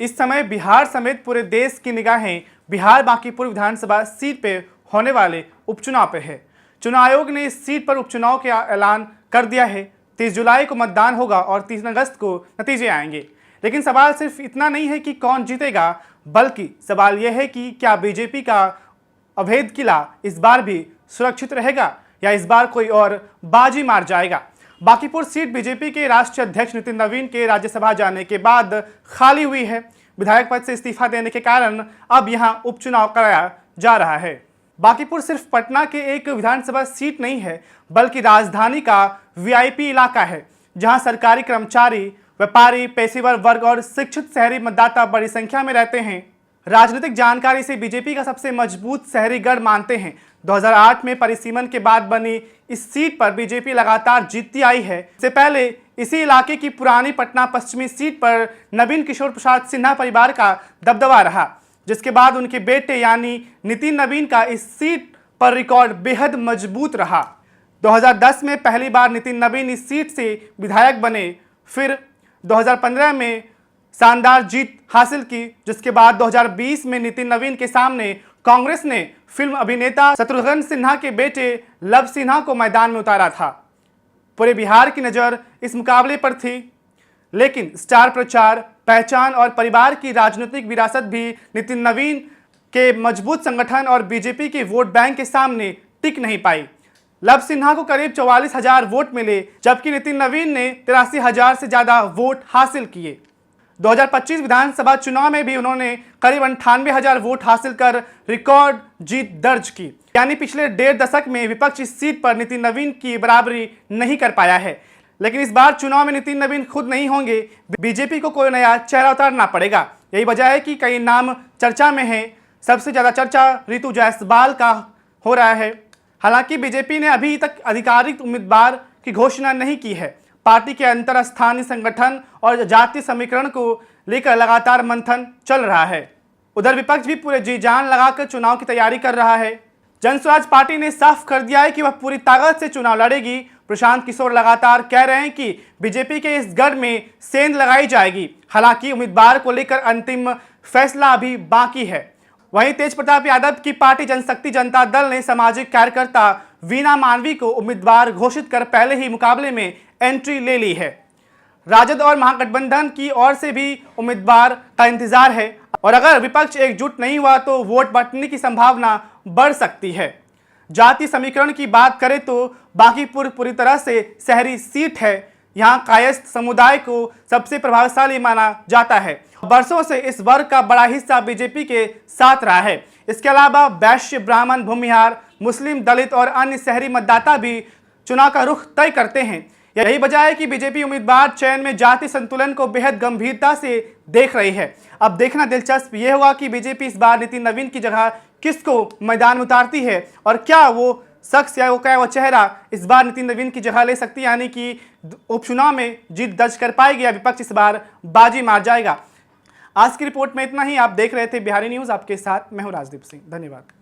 इस समय बिहार समेत पूरे देश की निगाहें बिहार बांकीपुर विधानसभा सीट पे होने वाले उपचुनाव पे है। चुनाव आयोग ने इस सीट पर उपचुनाव का ऐलान कर दिया है। 30 जुलाई को मतदान होगा और 3 अगस्त को नतीजे आएंगे। लेकिन सवाल सिर्फ इतना नहीं है कि कौन जीतेगा, बल्कि सवाल यह है कि क्या बीजेपी का अवैध किला इस बार भी सुरक्षित रहेगा या इस बार कोई और बाजी मार जाएगा। बांकीपुर सीट बीजेपी के राष्ट्रीय अध्यक्ष नितिन नवीन के राज्यसभा जाने के बाद खाली हुई है। विधायक पद से इस्तीफा देने के कारण अब यहां उपचुनाव कराया जा रहा है। बांकीपुर सिर्फ पटना के एक विधानसभा सीट नहीं है, बल्कि राजधानी का वीआईपी इलाका है, जहां सरकारी कर्मचारी, व्यापारी, पेशेवर वर्ग और शिक्षित शहरी मतदाता बड़ी संख्या में रहते हैं। राजनीतिक जानकारी से बीजेपी का सबसे मजबूत शहरी गढ़ मानते हैं। 2008 में परिसीमन के बाद बनी इस सीट पर बीजेपी लगातार जीतती आई है। इससे पहले इसी इलाके की पुरानी पटना पश्चिमी सीट पर नवीन किशोर प्रसाद सिन्हा परिवार का दबदबा रहा, जिसके बाद उनके बेटे यानी नितिन नवीन का इस सीट पर रिकॉर्ड बेहद मजबूत रहा। 2010 में पहली बार नितिन नवीन इस सीट से विधायक बने, फिर 2015 में शानदार जीत हासिल की, जिसके बाद 2020 में नितिन नवीन के सामने कांग्रेस ने फिल्म अभिनेता शत्रुघ्न सिन्हा के बेटे लव सिन्हा को मैदान में उतारा था। पूरे बिहार की नज़र इस मुकाबले पर थी, लेकिन स्टार प्रचार, पहचान और परिवार की राजनीतिक विरासत भी नितिन नवीन के मजबूत संगठन और बीजेपी के वोट बैंक के सामने टिक नहीं पाई। लव सिन्हा को करीब 44,000 वोट मिले, जबकि नितिन नवीन ने 83,000 से ज़्यादा वोट हासिल किए। 2025 विधानसभा चुनाव में भी उन्होंने करीब 98,000 वोट हासिल कर रिकॉर्ड जीत दर्ज की। यानी पिछले 1.5 दशक में विपक्ष इस सीट पर नितिन नवीन की बराबरी नहीं कर पाया है। लेकिन इस बार चुनाव में नितिन नवीन खुद नहीं होंगे, बीजेपी को कोई नया चेहरा उतारना पड़ेगा। यही वजह है कि कई नाम चर्चा में हैं। सबसे ज़्यादा चर्चा ऋतु जायसवाल का हो रहा है। हालांकि बीजेपी ने अभी तक आधिकारिक उम्मीदवार की घोषणा नहीं की है। पार्टी के अंतर स्थानीय संगठन और जातीय समीकरण को लेकर लगातार मंथन चल रहा है। उधर विपक्ष भी पूरे जी जान लगाकर चुनाव की तैयारी कर रहा है। जन स्वराज पार्टी ने साफ कर दिया है कि वह पूरी ताकत से चुनाव लड़ेगी। प्रशांत किशोर लगातार कह रहे हैं कि बीजेपी के इस गढ़ में सेंध लगाई जाएगी। हालांकि उम्मीदवार को लेकर अंतिम फैसला अभी बाकी है। वहीं तेज प्रताप यादव की पार्टी जनशक्ति जनता दल ने सामाजिक कार्यकर्ता वीना मानवी को उम्मीदवार घोषित कर पहले ही मुकाबले में एंट्री ले ली है। राजद और महागठबंधन की ओर से भी उम्मीदवार का इंतजार है और अगर विपक्ष एकजुट नहीं हुआ तो वोट बंटने की संभावना बढ़ सकती है। जाति समीकरण की बात करें तो बांकीपुर पूरी तरह से शहरी सीट है। यहाँ कायस्थ समुदाय को सबसे प्रभावशाली माना जाता है। वर्षों से इस वर्ग का बड़ा हिस्सा बीजेपी के साथ रहा है। इसके अलावा वैश्य, ब्राह्मण, भूमिहार, मुस्लिम, दलित और अन्य शहरी मतदाता भी चुनाव का रुख तय करते हैं। यही वजह है कि बीजेपी उम्मीदवार चयन में जाति संतुलन को बेहद गंभीरता से देख रही है। अब देखना दिलचस्प ये होगा कि बीजेपी इस बार नितिन नवीन की जगह किसको मैदान में उतारती है और क्या वो शख्स या वो चेहरा इस बार नितिन नवीन की जगह ले सकती है, यानी कि उपचुनाव में जीत दर्ज कर पाएगी या विपक्ष इस बार बाजी मार जाएगा। आज की रिपोर्ट में इतना ही। आप देख रहे थे बिहारी न्यूज़, आपके साथ मैं हूं राजदीप सिंह। धन्यवाद।